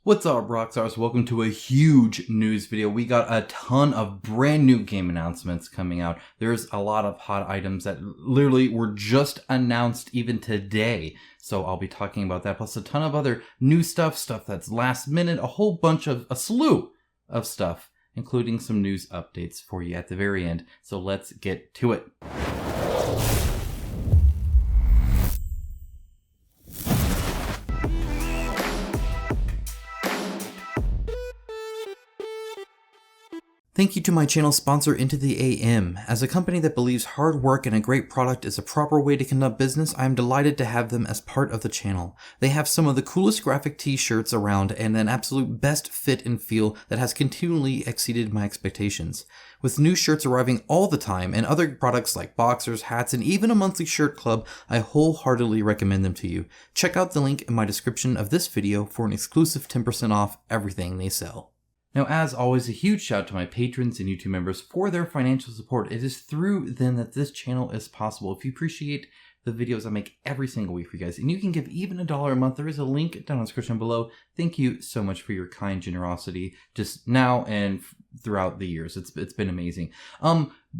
What's up, Rockstars? Welcome to a huge news video. We got a ton of brand new game announcements coming out. There's a lot of hot items that literally were just announced even today. So I'll be talking about that, plus a ton of other new stuff that's last minute, a slew of stuff, including some news updates for you at the very end. So let's get to it. Thank you to my channel sponsor Into the AM. As a company that believes hard work and a great product is a proper way to conduct business, I am delighted to have them as part of the channel. They have some of the coolest graphic t-shirts around and an absolute best fit and feel that has continually exceeded my expectations. With new shirts arriving all the time and other products like boxers, hats, and even a monthly shirt club, I wholeheartedly recommend them to you. Check out the link in my description of this video for an exclusive 10% off everything they sell. Now, as always, a huge shout out to my patrons and YouTube members for their financial support. It is through them that this channel is possible. If you appreciate the videos I make every single week for you guys, and you can give even $1 a month, there is a link down in the description below. Thank you so much for your kind generosity just now and throughout the years. It's been amazing.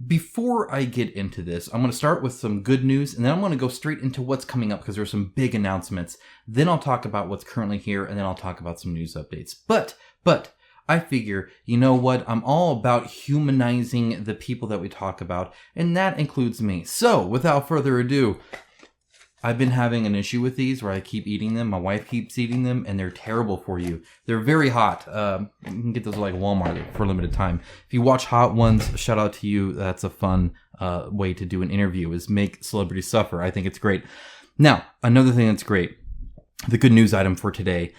Before I get into this, I'm going to start with some good news, and then I'm going to go straight into what's coming up because there's some big announcements. Then I'll talk about what's currently here, and then I'll talk about some news updates. But I figure, you know what, I'm all about humanizing the people that we talk about, and that includes me. So, without further ado, I've been having an issue with these where I keep eating them, my wife keeps eating them, and they're terrible for you. They're very hot. You can get those at like Walmart for a limited time. If you watch Hot Ones, shout out to you. That's a fun way to do an interview, is make celebrities suffer. I think it's great. Now, another thing that's great. The good news item for today.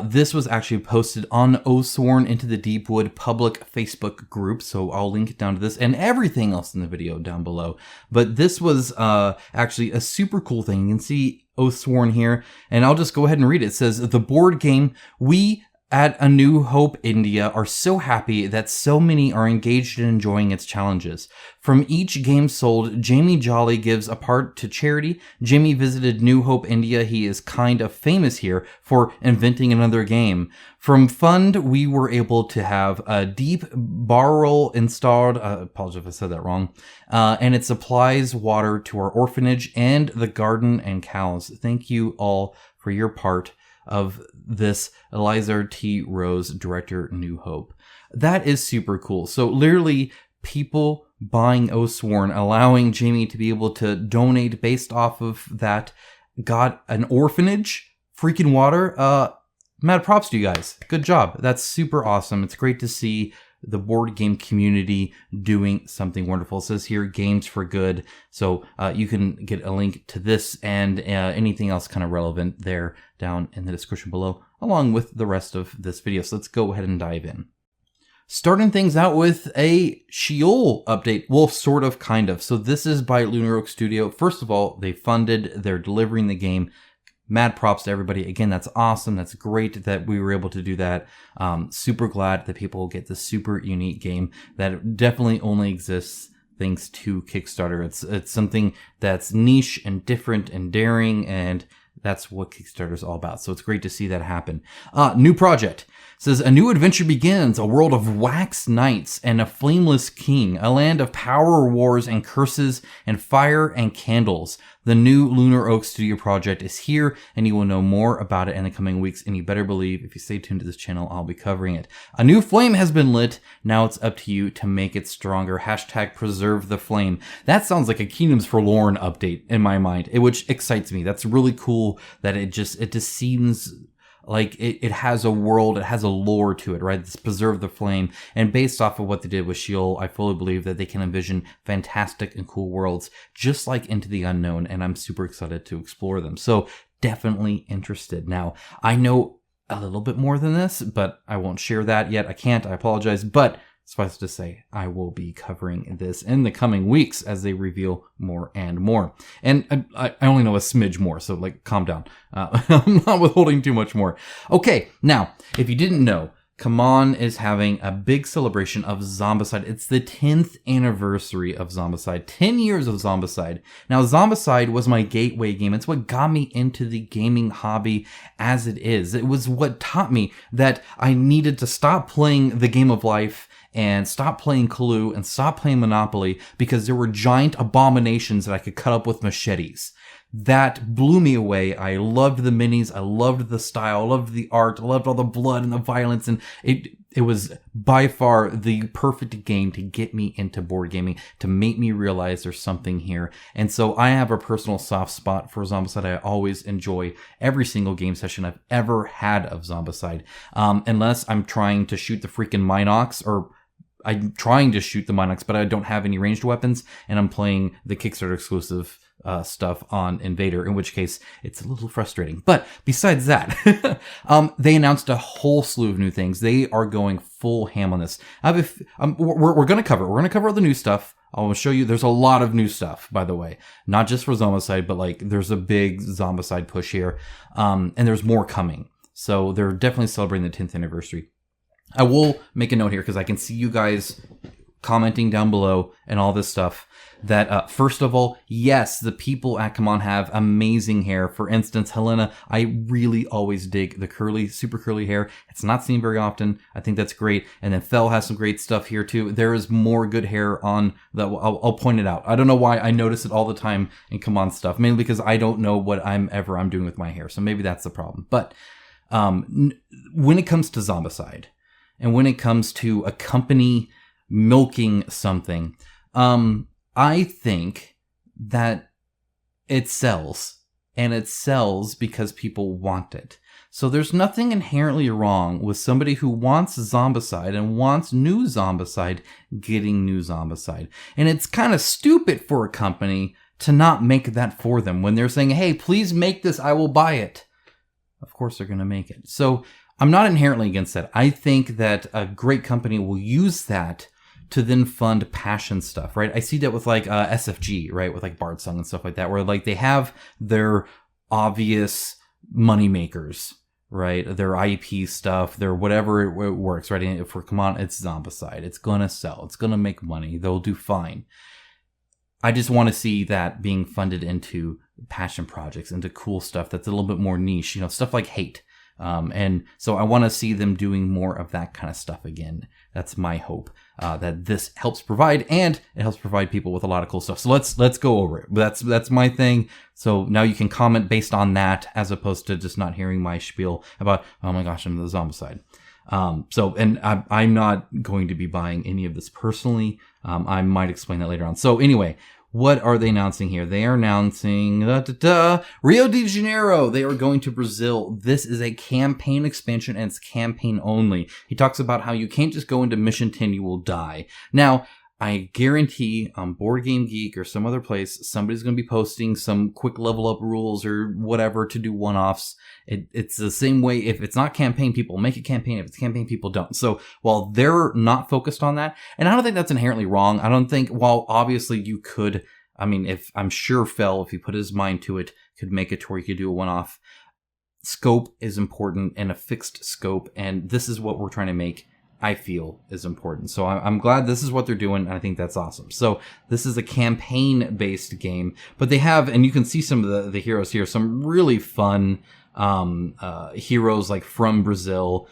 This was actually posted on Oathsworn Into the Deepwood public Facebook group, so I'll link it down to this and everything else in the video down below. But this was actually a super cool thing. You can see Oathsworn here, and I'll just go ahead and read it. It says, the board game, we at A New Hope India are so happy that so many are engaged in enjoying its challenges. From each game sold, Jamie Jolly gives a part to charity. Jamie visited New Hope India. He is kind of famous here for inventing another game. From fund, we were able to have a deep barrel installed, apologize if I said that wrong, and it supplies water to our orphanage and the garden and cows. Thank you all for your part of this. Eliza T. Rose, Director, New Hope. That is super cool. So literally people buying Oathsworn, allowing Jamie to be able to donate based off of that, got an orphanage, freaking water. Mad props to you guys. Good job. That's super awesome. It's great to see the board game community doing something wonderful. It says here, Games for Good. So you can get a link to this and anything else kind of relevant there down in the description below, along with the rest of this video. So let's go ahead and dive in. Starting things out with a Sheol update. Well, sort of, kind of. So this is by Lunar Oak Studio. First of all, they funded, they're delivering the game. Mad props to everybody. Again, that's awesome. That's great that we were able to do that. Super glad that people get this super unique game that definitely only exists thanks to Kickstarter. It's something that's niche and different and daring, and that's what Kickstarter is all about. So it's great to see that happen. New project. It says, a new adventure begins, a world of wax knights and a flameless king, a land of power wars and curses and fire and candles. The new Lunar Oak Studio project is here, and you will know more about it in the coming weeks, and you better believe if you stay tuned to this channel, I'll be covering it. A new flame has been lit. Now it's up to you to make it stronger. Hashtag preserve the flame. That sounds like a Kingdoms Forlorn update in my mind, which excites me. That's really cool that it just seems like it has a world, it has a lore to it, right? It's preserve the flame. And based off of what they did with Sheol, I fully believe that they can envision fantastic and cool worlds, just like Into the Unknown, and I'm super excited to explore them. So definitely interested. Now, I know a little bit more than this, but I won't share that yet. I can't, I apologize, but suffice to say, I will be covering this in the coming weeks as they reveal more and more. And I only know a smidge more, so like, calm down. I'm not withholding too much more. Okay, now, if you didn't know, CMON is having a big celebration of Zombicide. It's the 10th anniversary of Zombicide. 10 years of Zombicide. Now, Zombicide was my gateway game. It's what got me into the gaming hobby as it is. It was what taught me that I needed to stop playing the game of life and stop playing Clue and stop playing Monopoly because there were giant abominations that I could cut up with machetes. That blew me away. I loved the minis. I loved the style. I loved the art. I loved all the blood and the violence. And it was by far the perfect game to get me into board gaming, to make me realize there's something here. And so I have a personal soft spot for Zombicide. I always enjoy every single game session I've ever had of Zombicide. Unless I'm trying to shoot the freaking Minox, or I'm trying to shoot the Minox, but I don't have any ranged weapons, and I'm playing the Kickstarter exclusive stuff on Invader, in which case it's a little frustrating. But besides that, they announced a whole slew of new things. They are going full ham on this. We're going to cover all the new stuff. I'll show you. There's a lot of new stuff, by the way, not just for Zombicide, but like there's a big Zombicide push here, and there's more coming. So they're definitely celebrating the 10th anniversary. I will make a note here because I can see you guys commenting down below and all this stuff that, first of all, yes, the people at CMON have amazing hair. For instance, Helena, I really always dig the curly, super curly hair. It's not seen very often. I think that's great. And then Fel has some great stuff here too. There is more good hair on the, I'll point it out. I don't know why I notice it all the time in CMON stuff, mainly because I don't know what I'm doing with my hair. So maybe that's the problem. But, when it comes to Zombicide and when it comes to a company milking something, I think that it sells, and it sells because people want it. So there's nothing inherently wrong with somebody who wants Zombicide and wants new Zombicide getting new Zombicide. And it's kind of stupid for a company to not make that for them when they're saying, hey, please make this, I will buy it. Of course they're going to make it. So I'm not inherently against that. I think that a great company will use that to then fund passion stuff, right? I see that with like SFG, right? With like Bard Song and stuff like that, where like they have their obvious money makers, right? Their IP stuff, their whatever it works, right? And for CMON, it's Zombicide. It's gonna sell. It's gonna make money. They'll do fine. I just want to see that being funded into passion projects, into cool stuff that's a little bit more niche, you know, stuff like Hate. And so I want to see them doing more of that kind of stuff again. That's my hope, that this helps provide, and it helps provide people with a lot of cool stuff. So let's go over it. That's my thing. So now you can comment based on that, as opposed to just not hearing my spiel about, oh my gosh, I'm the Zombicide. And I'm not going to be buying any of this personally. I might explain that later on. So anyway, what are they announcing here? They are announcing Rio Z Janeiro. They are going to Brazil. This is a campaign expansion, and it's campaign only. He talks about how you can't just go into mission 10, you will die. Now, I guarantee on Board Game Geek or some other place, somebody's going to be posting some quick level up rules or whatever to do one-offs. It's the same way. If it's not campaign, people make it campaign. If it's campaign, people don't. So while they're not focused on that, and I don't think that's inherently wrong. I don't think, while obviously you could, I mean, if I'm sure Fel, if he put his mind to it, could make it to where you could do a one-off. Scope is important, and a fixed scope. And this is what we're trying to make, I feel, is important. So I'm glad this is what they're doing, and I think that's awesome. So this is a campaign-based game, but they have, and you can see some of the heroes here, some really fun heroes like from Brazil.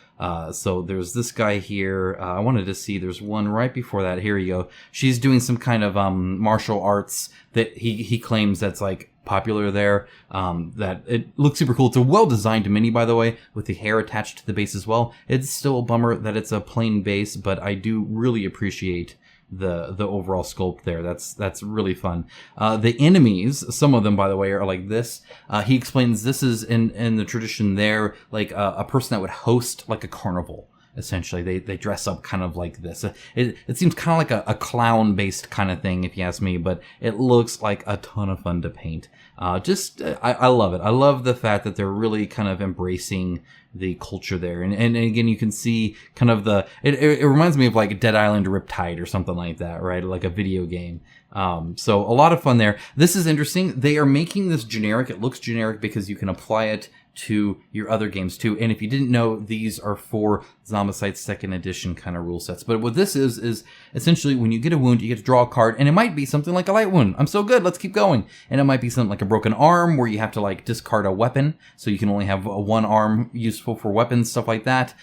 So there's this guy here. I wanted to see, there's one right before that. Here you go. She's doing some kind of martial arts that he claims that's like popular there. That it looks super cool. It's a well-designed mini, by the way, with the hair attached to the base as well. It's still a bummer that it's a plain base, but I do really appreciate the overall sculpt there. That's really fun. The enemies, some of them, by the way, are like this. He explains this is in the tradition there, like a person that would host like a carnival. Essentially, they dress up kind of like this. It seems kind of like a clown-based kind of thing, if you ask me, but it looks like a ton of fun to paint. I love it. I love the fact that they're really kind of embracing the culture there. And again, you can see kind of it reminds me of like Dead Island Riptide or something like that, right? Like a video game. So a lot of fun there. This is interesting. They are making this generic. It looks generic because you can apply it to your other games too. And if you didn't know, these are for Zombicide 2nd edition kind of rule sets. But what this is essentially when you get a wound, you get to draw a card, and it might be something like a light wound. I'm so good, let's keep going. And it might be something like a broken arm where you have to like discard a weapon, so you can only have one arm useful for weapons, stuff like that.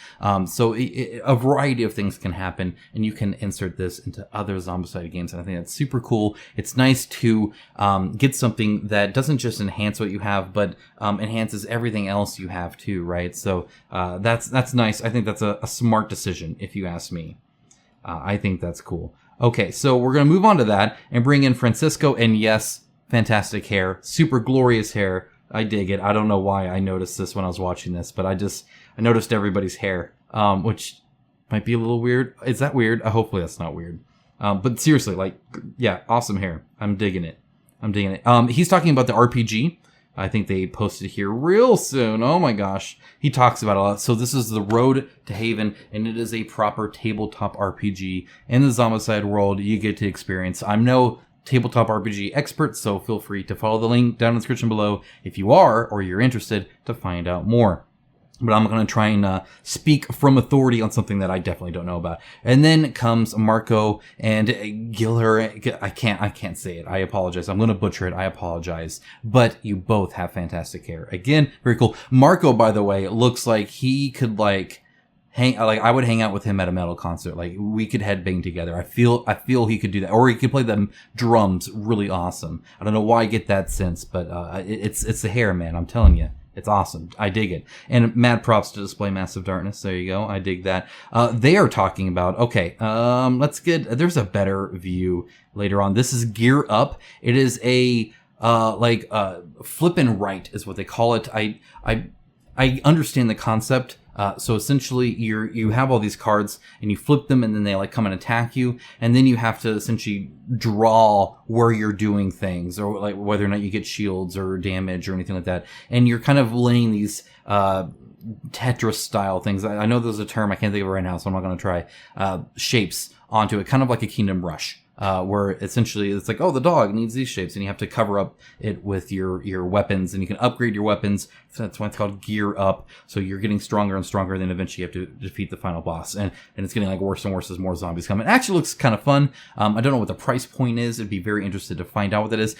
So a variety of things can happen, and you can insert this into other Zombicide games, and I think that's super cool. It's nice to get something that doesn't just enhance what you have, but enhances everything else you have too, right? So that's nice. I think that's a smart decision, if you ask me. I think that's cool. Okay, so we're going to move on to that and bring in Francisco, and yes, fantastic hair, super glorious hair. I dig it. I don't know why I noticed this when I was watching this, but I noticed everybody's hair, which might be a little weird. Is that weird? Hopefully that's not weird. But seriously, like, yeah, awesome hair. I'm digging it. He's talking about the RPG. I think they posted here real soon. Oh my gosh. He talks about it a lot. So this is The Road to Haven, and it is a proper tabletop RPG in the Zombicide world you get to experience. I'm no tabletop RPG expert, so feel free to follow the link down in the description below if you are or you're interested to find out more. But I'm going to try and speak from authority on something that I definitely don't know about. And then comes Marco and Giller. I can't say it. I apologize. I'm going to butcher it. I apologize. But you both have fantastic hair. Again, very cool. Marco, by the way, looks like he could I would hang out with him at a metal concert. Like, we could headbang together. I feel he could do that. Or he could play them drums really awesome. I don't know why I get that sense, but it's the hair, man. I'm telling you. It's awesome. I dig it. And mad props to Display Massive Darkness. There you go. I dig that. They are talking about, okay, there's a better view later on. This is Gear Up. It is a, flip and right is what they call it. I understand the concept. So essentially you have all these cards and you flip them and then they like come and attack you. And then you have to essentially draw where you're doing things, or like whether or not you get shields or damage or anything like that. And you're kind of laying these, Tetris style things. I know there's a term, I can't think of it right now, so I'm not going to try, shapes onto it, kind of like a Kingdom Rush. Where essentially it's like, oh, the dog needs these shapes, and you have to cover up it with your weapons, and you can upgrade your weapons. So that's why it's called Gear Up. So you're getting stronger and stronger, and then eventually you have to defeat the final boss. And it's getting like worse and worse as more zombies come. It actually looks kind of fun. I don't know what the price point is. I'd be very interested to find out what that is.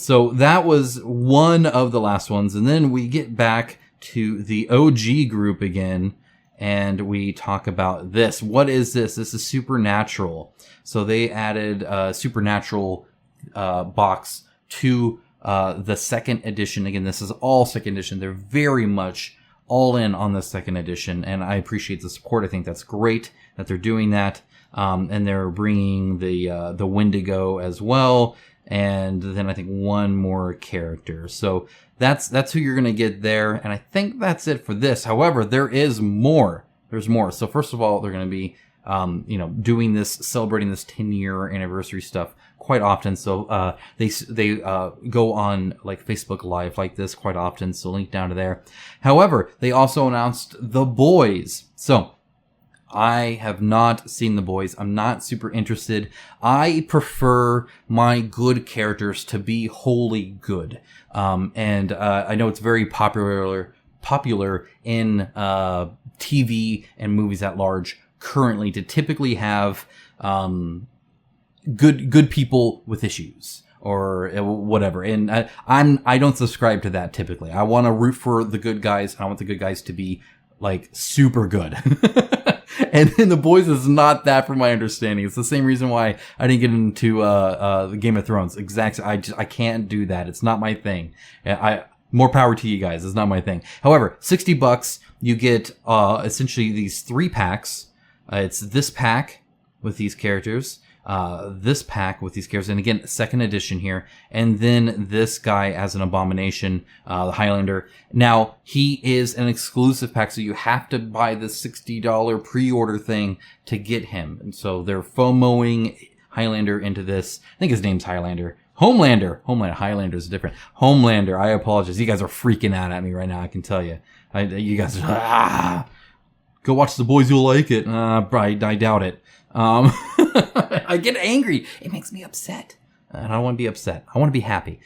So that was one of the last ones. And then we get back to the OG group again, and we talk about this. What is this? This is Supernatural. So they added a Supernatural box to the 2nd edition. Again, this is all 2nd edition. They're very much all in on the 2nd edition, and I appreciate the support. I think that's great that they're doing that. And they're bringing the Wendigo as well, and then I think one more character. So that's who you're going to get there, and I think that's it for this. However, there is more. There's more. So first of all, they're going to be doing this, celebrating this 10-year anniversary stuff quite often. So they go on like Facebook Live like this quite often. So link down to there. However, they also announced The Boys. So I have not seen The Boys. I'm not super interested. I prefer my good characters to be wholly good. And I know it's very popular in TV and movies at large currently to typically have good people with issues or whatever. And I don't subscribe to that typically. I want to root for the good guys, and I want the good guys to be like super good. And then The Boys is not that, from my understanding. It's the same reason why I didn't get into the Game of Thrones. Exactly. I can't do that. It's not my thing. More power to you guys. It's not my thing. However, $60, you get essentially these 3 packs. It's this pack with these characters, this pack with these characters, and again, 2nd edition here, and then this guy as an Abomination, the Highlander. Now, he is an exclusive pack, so you have to buy the $60 pre-order thing to get him. And so they're FOMOing Highlander into this. I think his name's Highlander. Homelander. Highlander is different. Homelander. I apologize. You guys are freaking out at me right now, I can tell you. You guys are, go watch The Boys, you'll like it. I doubt it. I get angry. It makes me upset. And I don't want to be upset. I want to be happy.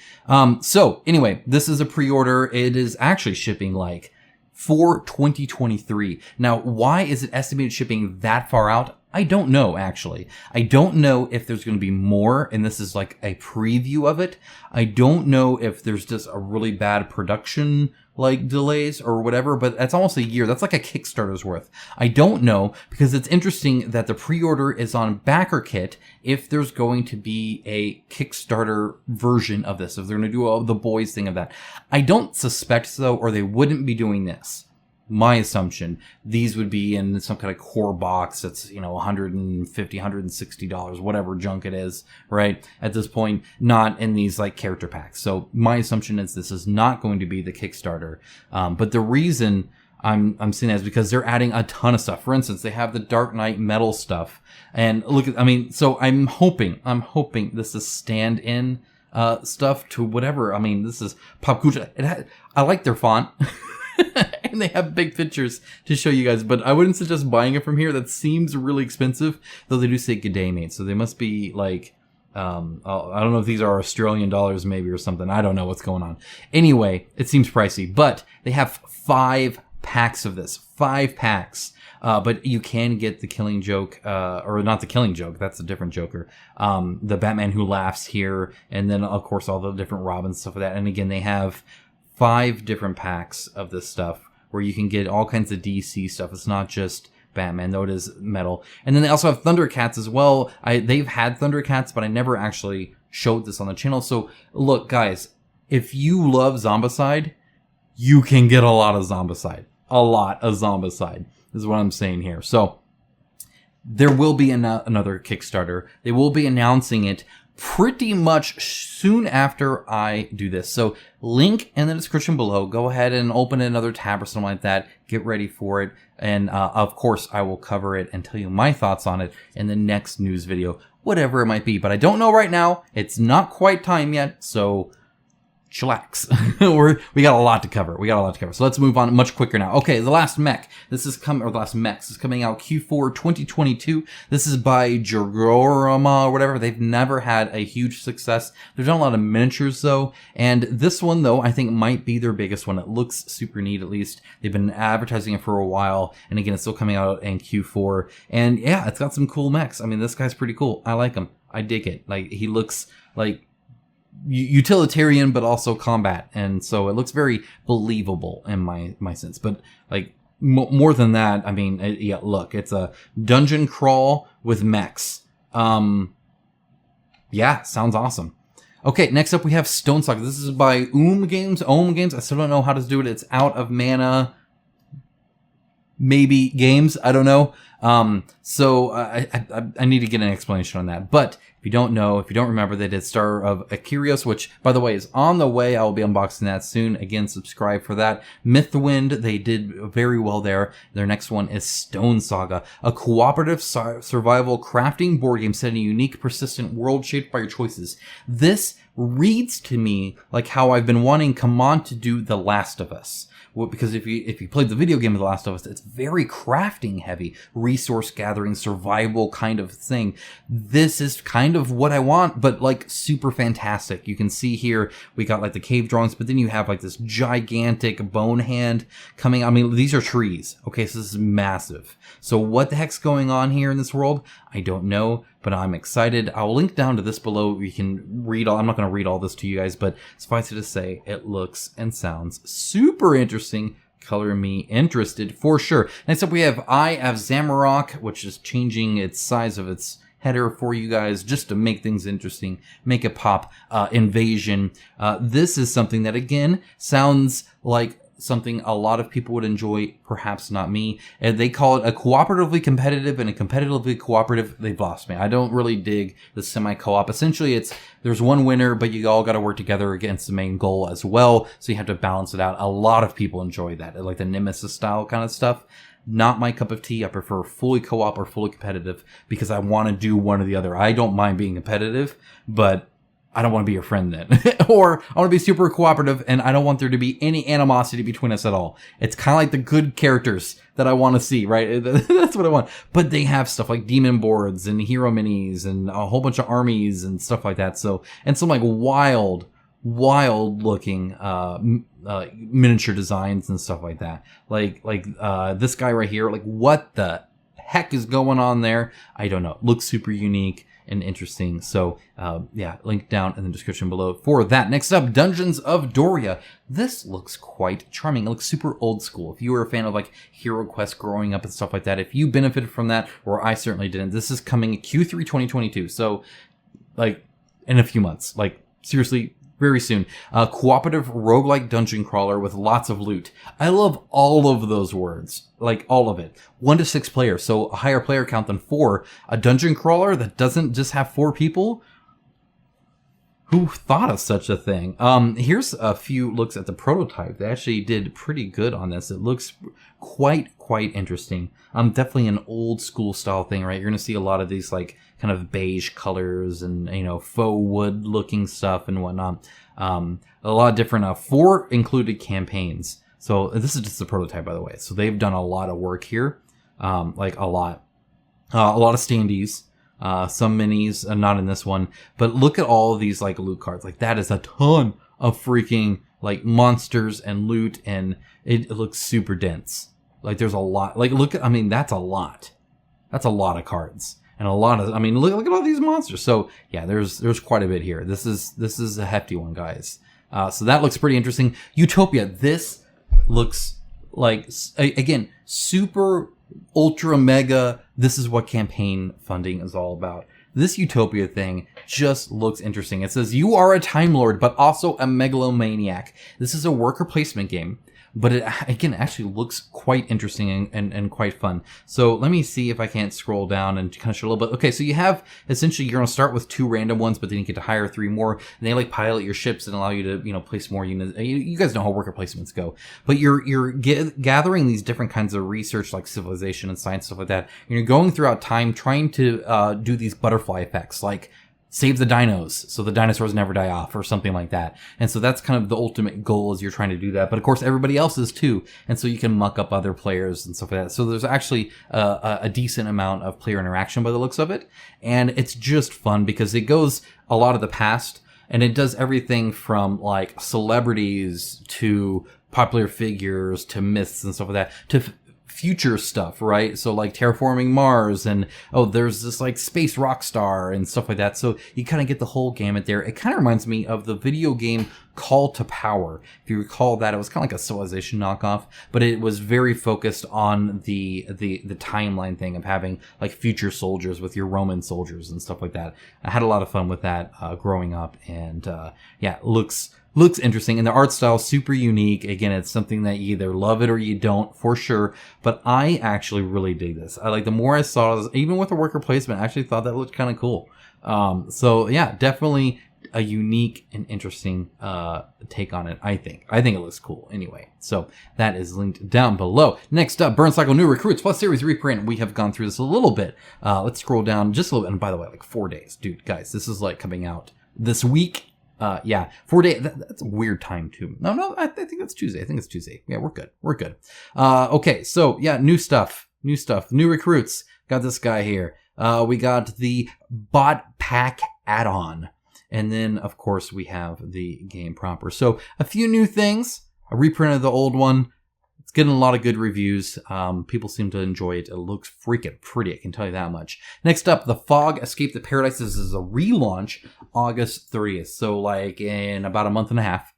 So anyway, this is a pre-order. It is actually shipping like for 2023. Now, why is it estimated shipping that far out? I don't know, actually. I don't know if there's going to be more, and this is like a preview of it. I don't know if there's just a really bad production, like, delays or whatever, but that's almost a year. That's like a Kickstarter's worth. I don't know, because it's interesting that the pre-order is on BackerKit if there's going to be a Kickstarter version of this, if they're going to do the boys thing of that. I don't suspect so, or they wouldn't be doing this. My assumption, these would be in some kind of core box that's, you know, $150, $160, whatever junk it is, right? At this point, not in these like character packs. So my assumption is this is not going to be the Kickstarter. But the reason I'm seeing that is because they're adding a ton of stuff. For instance, they have the Dark Knight metal stuff. And look at, I mean, so I'm hoping this is stand-in stuff to whatever. I mean, this is pop culture. I like their font. And they have big pictures to show you guys, but I wouldn't suggest buying it from here. That seems really expensive, though they do say good day, mate. So they must be like, I don't know if these are Australian dollars maybe or something. I don't know what's going on. Anyway, it seems pricey, but they have 5 packs of this, 5 packs. But you can get the Killing Joke, or not the Killing Joke, that's a different Joker. The Batman Who Laughs here, and then of course all the different Robins, stuff like that. And again, they have 5 different packs of this stuff where you can get all kinds of DC stuff. It's not just Batman, though it is metal. And then they also have Thundercats as well. They've had Thundercats, but I never actually showed this on the channel. So look, guys, if you love Zombicide, you can get a lot of Zombicide. A lot of Zombicide is what I'm saying here. So there will be another Kickstarter. They will be announcing it pretty much soon after I do this. So link in the description below. Go ahead and open another tab or something like that. Get ready for it. And of course, I will cover it and tell you my thoughts on it in the next news video, whatever it might be. But I don't know right now. It's not quite time yet. So chillax. We got a lot to cover. So let's move on much quicker now. Okay, The Last Mech. The Last Mechs is coming out Q4 2022. This is by Jororama or whatever. They've never had a huge success. They've done a lot of miniatures though. And this one though, I think might be their biggest one. It looks super neat at least. They've been advertising it for a while. And again, it's still coming out in Q4. And yeah, it's got some cool mechs. I mean, this guy's pretty cool. I like him. I dig it. Like, he looks like utilitarian but also combat, and so it looks very believable in my sense. But like more than that, I mean, yeah, look, it's a dungeon crawl with mechs. Yeah, sounds awesome. Okay, next up we have Stonesaga. This is by Games. I still don't know how to do it. It's Out of Mana maybe games, I don't know. So I need to get an explanation on that. But if you don't know, if you don't remember, they did Star of Akirios, which, by the way, is on the way. I will be unboxing that soon. Again, subscribe for that. Mythwind, they did very well there. Their next one is Stonesaga, a cooperative survival crafting board game set in a unique, persistent world shaped by your choices. This reads to me like how I've been wanting CMON to do The Last of Us. Well, because if you played the video game of The Last of Us, it's very crafting heavy, resource gathering, survival kind of thing. This is kind of what I want, but like super fantastic. You can see here, we got like the cave drawings, but then you have like this gigantic bone hand coming. I mean, these are trees. Okay, so this is massive. So what the heck's going on here in this world? I don't know, but I'm excited. I'll link down to this below. You can read all, I'm not going to read all this to you guys, but suffice it to say, it looks and sounds super interesting. Color me interested for sure. Next up, we have Eye of Zamrock, which is changing its size of its header for you guys just to make things interesting, make it pop. Invasion. This is something that, again, sounds like something a lot of people would enjoy, perhaps not me. And they call it a cooperatively competitive and a competitively cooperative. They've lost me. I don't really dig the semi-co-op. Essentially, there's one winner, but you all got to work together against the main goal as well. So you have to balance it out. A lot of people enjoy that, like the Nemesis style kind of stuff. Not my cup of tea. I prefer fully co-op or fully competitive because I want to do one or the other. I don't mind being competitive, but I don't want to be your friend then. Or I want to be super cooperative and I don't want there to be any animosity between us at all. It's kind of like the good characters that I want to see, right? That's what I want. But they have stuff like demon boards and hero minis and a whole bunch of armies and stuff like that. So, and some like wild looking miniature designs and stuff like that. Like this guy right here, like what the heck is going on there? I don't know. Looks super unique and interesting. So yeah, link down in the description below for that. Next up, Dungeons of Doria. This looks quite charming. It looks super old school. If you were a fan of like Hero Quest growing up and stuff like that, if you benefited from that, or I certainly didn't, this is coming Q3 2022. So like in a few months, like seriously, very soon. Cooperative roguelike dungeon crawler with lots of loot. I love all of those words. Like all of it. 1 to 6 players, so a higher player count than 4. A dungeon crawler that doesn't just have 4 people? Who thought of such a thing? Here's a few looks at the prototype. They actually did pretty good on this. It looks quite interesting. Definitely an old school style thing, right? You're gonna see a lot of these like kind of beige colors and, you know, faux wood looking stuff and whatnot. A lot of different 4 included campaigns. So this is just the prototype, by the way. So they've done a lot of work here, like a lot of standees. Some minis, not in this one, but look at all of these like loot cards. Like that is a ton of freaking like monsters and loot, and it looks super dense. Like there's a lot. Like look at, I mean, that's a lot. That's a lot of cards and a lot of. I mean, look at all these monsters. So yeah, there's quite a bit here. This is a hefty one, guys. So that looks pretty interesting. Utopia. This looks like, again, super ultra mega. This is what campaign funding is all about. This Utopia thing just looks interesting. It says you are a Time Lord, but also a megalomaniac. This is a worker placement game, but it again actually looks quite interesting and quite fun. So let me see if I can't scroll down and kind of show a little bit. Okay, so you have essentially you're going to start with 2 random ones, but then you get to hire 3 more, and they like pilot your ships and allow you to, you know, place more units. You guys know how worker placements go, but you're gathering these different kinds of research like civilization and science stuff like that. And you're going throughout time trying to do these butterfly effects like save the dinos so the dinosaurs never die off or something like that. And so that's kind of the ultimate goal, is you're trying to do that. But of course everybody else is too. And so you can muck up other players and stuff like that. So there's actually a decent amount of player interaction by the looks of it. And it's just fun because it goes a lot of the past, and it does everything from like celebrities to popular figures to myths and stuff like that to future stuff, right? So like terraforming Mars, and oh, there's this like space rock star and stuff like that. So you kind of get the whole gamut there. It kind of reminds me of the video game Call to Power. If you recall that, it was kind of like a Civilization knockoff, but it was very focused on the timeline thing of having like future soldiers with your Roman soldiers and stuff like that. I had a lot of fun with that growing up, and yeah, looks interesting, and the art style is super unique. Again, it's something that you either love it or you don't, for sure. But I actually really dig this. I like, the more I saw, even with the worker placement, I actually thought that looked kind of cool. So yeah, definitely a unique and interesting take on it. I think it looks cool anyway. So that is linked down below. Next up, Burncycle new recruits plus series reprint. We have gone through this a little bit. Let's scroll down just a little bit. And by the way, like 4 days, dude, guys, this is like coming out this week. Yeah, 4 days. That's a weird time too. No, I think that's Tuesday. I think it's Tuesday. Yeah, we're good. Okay, so yeah, new stuff, new recruits. Got this guy here. We got the bot pack add-on. And then, of course, we have the game proper. So a few new things. A reprint of the old one. It's getting a lot of good reviews. People seem to enjoy it. It looks freaking pretty, I can tell you that much. Next up, The Fog Escape the Paradise. This is a relaunch August 30th. So like in about a month and a half.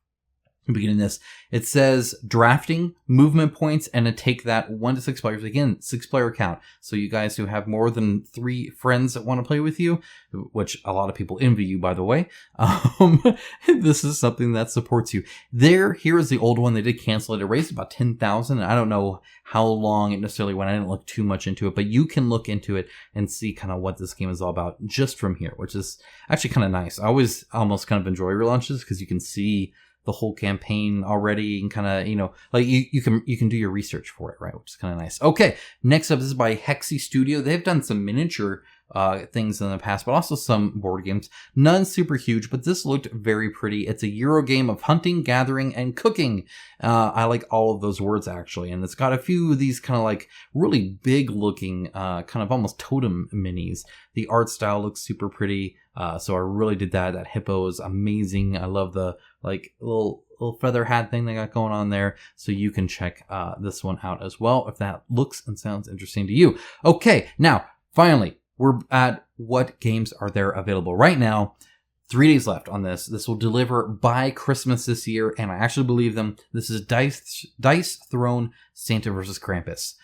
Beginning this, it says drafting, movement points, and to take that 1 to 6 players. Again, 6-player count. So you guys who have more than 3 friends that want to play with you, which a lot of people envy you, by the way, this is something that supports you. Here is the old one. They did cancel it. It raised about 10,000. I don't know how long it necessarily went. I didn't look too much into it, but you can look into it and see kind of what this game is all about just from here, which is actually kind of nice. I always almost kind of enjoy relaunches because you can see the whole campaign already and kind of, you know, like you can do your research for it, right? Which is kind of nice. Okay, next up, this is by Hexy Studio. They've done some miniature things in the past, but also some board games. None super huge, but this looked very pretty. It's a Euro game of hunting, gathering, and cooking. I like all of those words actually, and it's got a few of these kind of like really big looking, kind of almost totem minis. The art style looks super pretty, so I really did that. That hippo is amazing. I love the like little feather hat thing they got going on there, so you can check this one out as well if that looks and sounds interesting to you. Okay, now finally we're at what games are there available right now. 3 days left on this. This will deliver by Christmas this year, and I actually believe them. This is Dice Throne Santa vs. Krampus.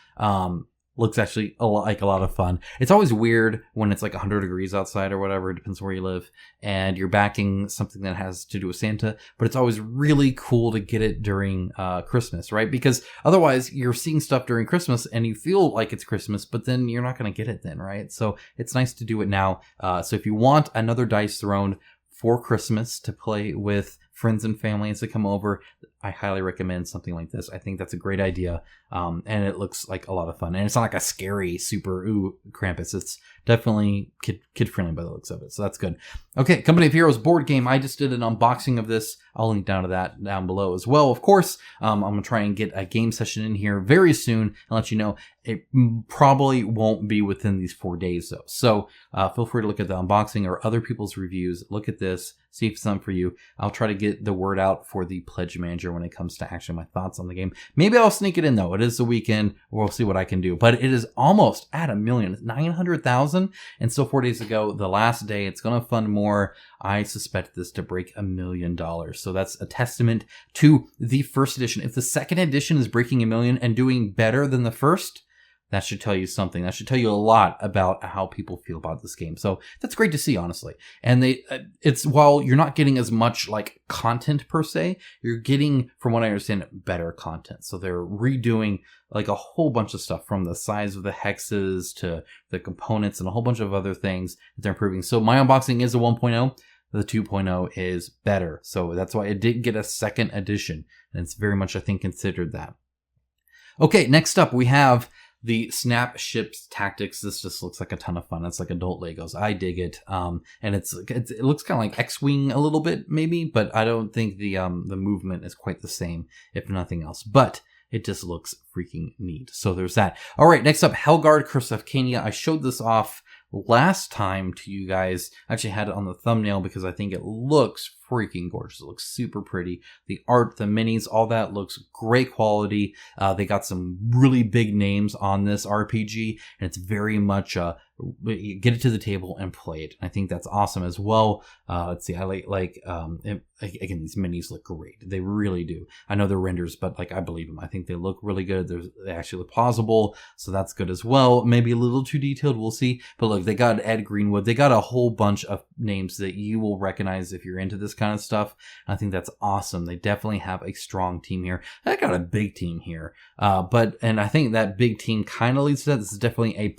Looks actually like a lot of fun. It's always weird when it's like 100 degrees outside or whatever, it depends where you live, and you're backing something that has to do with Santa, but it's always really cool to get it during Christmas, right? Because otherwise you're seeing stuff during Christmas and you feel like it's Christmas, but then you're not going to get it then, right? So it's nice to do it now. So if you want another Dice Throne for Christmas to play with friends and family as they come over, I highly recommend something like this. I think that's a great idea, and it looks like a lot of fun. And it's not like a scary, super Krampus. It's definitely kid friendly by the looks of it, so that's good. Okay, Company of Heroes board game. I just did an unboxing of this. I'll link down to that down below as well. Of course, I'm gonna try and get a game session in here very soon and let you know. It probably won't be within these 4 days though. So feel free to look at the unboxing or other people's reviews. Look at this, see if it's something for you. I'll try to get the word out for the pledge manager when it comes to actually my thoughts on the game. Maybe I'll sneak it in though. It is the weekend. We'll see what I can do. But it is almost at 1 million. It's 900,000. And still 4 days ago, the last day, it's going to fund more. I suspect this to break $1 million. So that's a testament to the first edition. If the second edition is breaking 1 million and doing better than the first, that should tell you something. That should tell you a lot about how people feel about this game. So that's great to see, honestly. And it's while you're not getting as much like content per se, you're getting, from what I understand, better content. So they're redoing like a whole bunch of stuff, from the size of the hexes to the components and a whole bunch of other things that they're improving. So my unboxing is a 1.0. The 2.0 is better. So that's why it did get a second edition. And it's very much, I think, considered that. Okay, next up we have the Snap Ships Tactics. This just looks like a ton of fun. It's like adult Legos. I dig it. And it looks kind of like X-Wing a little bit, maybe, but I don't think the movement is quite the same, if nothing else. But it just looks freaking neat. So there's that. All right, next up, Hellguard Curse of Caina. I showed this off last time to you guys. I actually had it on the thumbnail because I think it looks freaking gorgeous. It looks super pretty. The art, the minis, all that looks great quality. They got some really big names on this RPG, and it's very much you get it to the table and play it. I think that's awesome as well. Let's see, I again, these minis look great. They really do. I know they're renders, but like I believe them. I think they look really good. They actually look plausible, so that's good as well. Maybe a little too detailed, we'll see. But look, they got Ed Greenwood. They got a whole bunch of names that you will recognize if you're into this kind of stuff. I think that's awesome. They definitely have a strong team here. They got a big team here, and I think that big team kind of leads to that. This is definitely a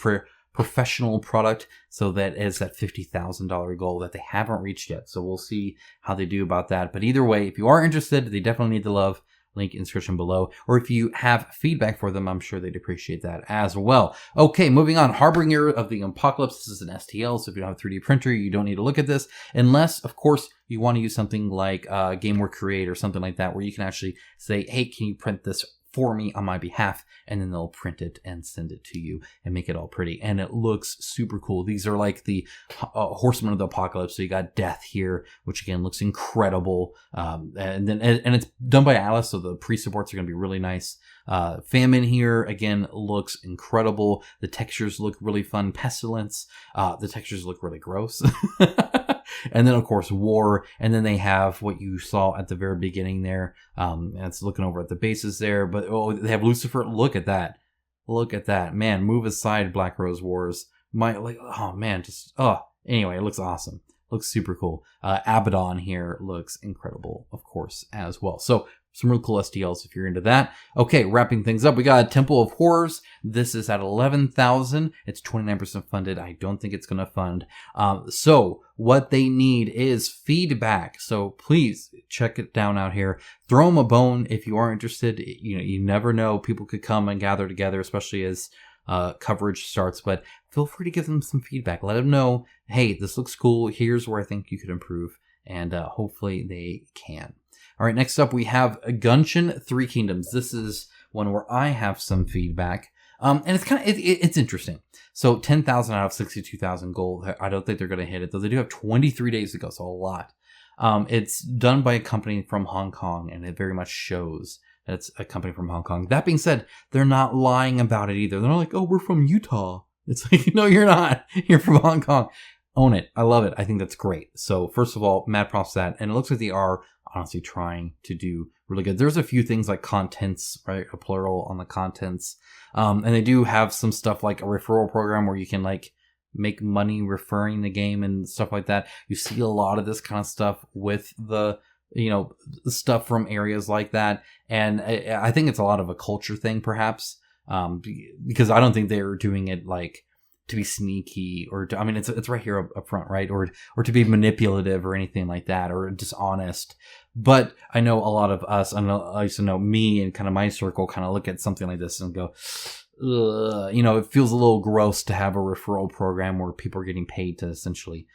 professional product, so that is that $50,000 goal that they haven't reached yet. So we'll see how they do about that. But either way, if you are interested, they definitely need the love. Link in description below. Or if you have feedback for them, I'm sure they'd appreciate that as well. Okay, moving on. Harbinger of the Apocalypse. This is an STL, so if you don't have a 3D printer, you don't need to look at this. Unless, of course, you want to use something like GameWare Create or something like that, where you can actually say, hey, can you print this for me on my behalf, and then they'll print it and send it to you and make it all pretty, and it looks super cool. These are like the Horsemen of the Apocalypse. So you got Death here, which again looks incredible, and it's done by Alice, so the pre-supports are going to be really nice. Famine here again looks incredible. The textures look really fun. Pestilence, the textures look really gross. And then, of course, War. And then they have what you saw at the very beginning there. It's looking over at the bases there. But, they have Lucifer. Look at that. Look at that. Man, move aside, Black Rose Wars. Anyway, it looks awesome. Looks super cool. Abaddon here looks incredible, of course, as well. So, some real cool STLs if you're into that. Okay, wrapping things up, we got a Temple of Horrors. This is at 11,000. It's 29% funded. I don't think it's going to fund. So what they need is feedback. So please check it down out here. Throw them a bone if you are interested. You never know. People could come and gather together, especially as coverage starts, but feel free to give them some feedback. Let them know, hey, this looks cool. Here's where I think you could improve. And hopefully they can. All right, next up we have Gunshin 3 Kingdoms. This is one where I have some feedback. And it's kind of, it's interesting. So 10,000 out of 62,000 gold. I don't think they're going to hit it, though they do have 23 days to go, so a lot. It's done by a company from Hong Kong, and it very much shows that it's a company from Hong Kong. That being said, they're not lying about it either. They're not like, oh, we're from Utah. It's like, no, you're not. You're from Hong Kong. Own it. I love it. I think that's great. So first of all, mad props to that. And it looks like they are honestly trying to do really good. There's a few things like contents, right? A plural on the contents. And they do have some stuff like a referral program where you can like make money referring the game and stuff like that. You see a lot of this kind of stuff with the, you know, stuff from areas like that. And I think it's a lot of a culture thing, perhaps, because I don't think they're doing it like to be sneaky or to, I mean, it's right here up front, right? Or to be manipulative or anything like that, or dishonest. But I know a lot of us, I used to know me and kind of my circle kind of look at something like this and go, ugh, you know, it feels a little gross to have a referral program where people are getting paid to essentially,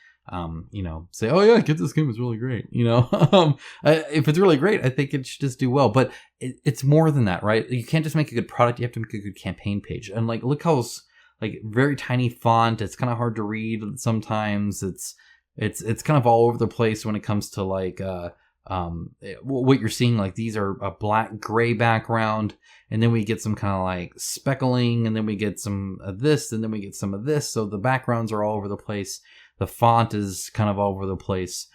you know, say, oh yeah, get this game, it's really great. You know, if it's really great, I think it should just do well, but it's more than that, right? You can't just make a good product. You have to make a good campaign page. And like, look how like very tiny font. It's kind of hard to read sometimes. It's kind of all over the place when it comes to like, what you're seeing. Like these are a black gray background, and then we get some kind of like speckling, and then we get some of this, and then we get some of this. So the backgrounds are all over the place. The font is kind of all over the place.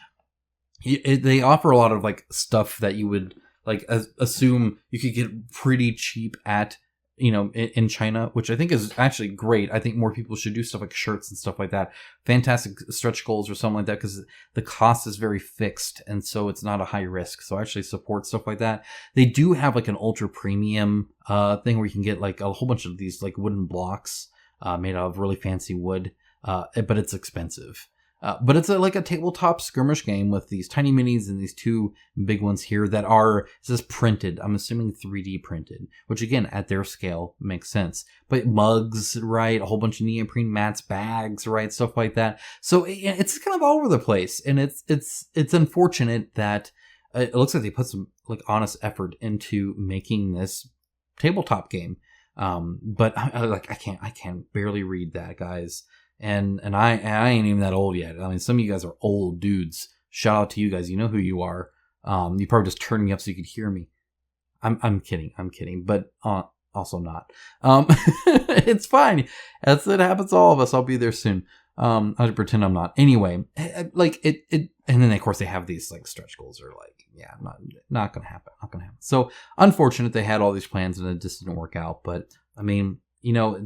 They offer a lot of like stuff that you would like assume you could get pretty cheap at, you know, in China, which I think is actually great. I think more people should do stuff like shirts and stuff like that. Fantastic stretch goals or something like that, because the cost is very fixed, and so it's not a high risk. So I actually support stuff like that. They do have like an ultra premium thing where you can get like a whole bunch of these like wooden blocks made out of really fancy wood, but it's expensive. But it's like a tabletop skirmish game with these tiny minis and these two big ones here that are, it says printed. I'm assuming 3D printed, which again, at their scale makes sense. But mugs, right? A whole bunch of neoprene mats, bags, right? Stuff like that. So it's kind of all over the place. And it's unfortunate that it looks like they put some like honest effort into making this tabletop game. But I can't barely read that, guys. And I ain't even that old yet. I mean, some of you guys are old dudes. Shout out to you guys. You know who you are. You probably just turned me up so you could hear me. I'm kidding, but also not. It's fine. It happens to all of us. I'll be there soon. I'll pretend I'm not. Anyway, like it, and then of course they have these like stretch goals are like, yeah, not gonna happen. Not gonna happen. So unfortunate they had all these plans and it just didn't work out. But I mean, you know,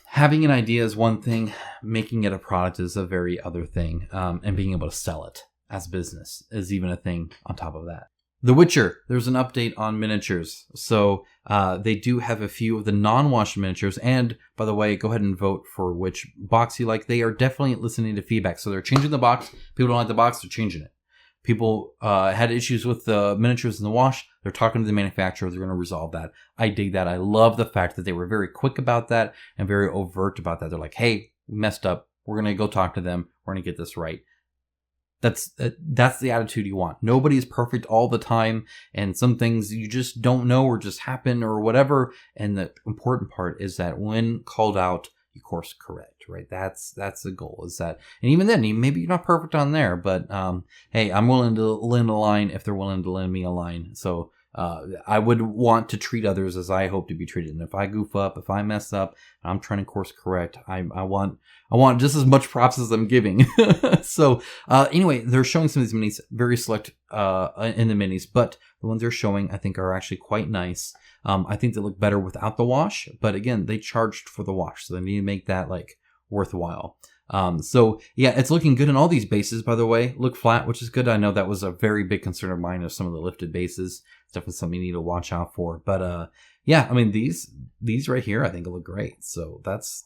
having an idea is one thing, making it a product is a very other thing, and being able to sell it as business is even a thing on top of that. The Witcher, there's an update on miniatures. So they do have a few of the non-wash miniatures, and by the way, go ahead and vote for which box you like. They are definitely listening to feedback. So they're changing the box. People don't like the box, they're changing it. People had issues with the miniatures in the wash. They're talking to the manufacturer. They're going to resolve that. I dig that. I love the fact that they were very quick about that and very overt about that. They're like, hey, we messed up. We're going to go talk to them. We're going to get this right. That's the attitude you want. Nobody's perfect all the time. And some things you just don't know or just happen or whatever. And the important part is that when called out, you course correct, right? That's the goal, is that, and even then, maybe you're not perfect on there, but hey, I'm willing to lend a line if they're willing to lend me a line. So I would want to treat others as I hope to be treated. And if I goof up, if I mess up, I'm trying to course correct. I want just as much props as I'm giving. So anyway, they're showing some of these minis, very select in the minis, but the ones they're showing I think are actually quite nice. I think they look better without the wash, but again, they charged for the wash, so they need to make that like worthwhile. So yeah, it's looking good. And all these bases, by the way, look flat, which is good. I know that was a very big concern of mine, of some of the lifted bases. It's definitely something you need to watch out for. But yeah, I mean, these right here, I think look great. So that's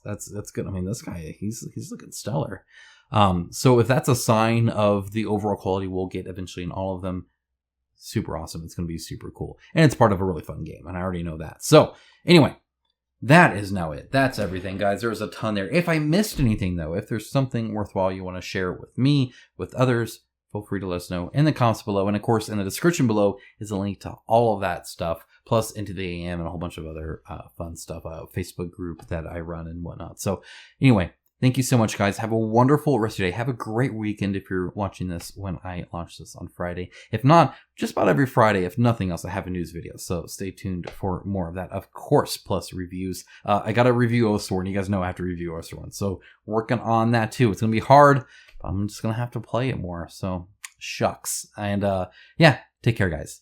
good. I mean, this guy, he's looking stellar. So if that's a sign of the overall quality we'll get eventually in all of them, super awesome. It's going to be super cool. And it's part of a really fun game, and I already know that. So anyway, that is now it. That's everything, guys. There's a ton there. If I missed anything, though, if there's something worthwhile you want to share with me, with others, feel free to let us know in the comments below. And of course, in the description below is a link to all of that stuff, plus Into the AM and a whole bunch of other fun stuff, Facebook group that I run and whatnot. So anyway, thank you so much, guys. Have a wonderful rest of your day. Have a great weekend if you're watching this when I launch this on Friday. If not, just about every Friday, if nothing else, I have a news video. So stay tuned for more of that, of course, plus reviews. I got to review Oathsworn. You guys know I have to review Oathsworn. So working on that too. It's going to be hard, but I'm just going to have to play it more. So shucks. And yeah, take care, guys.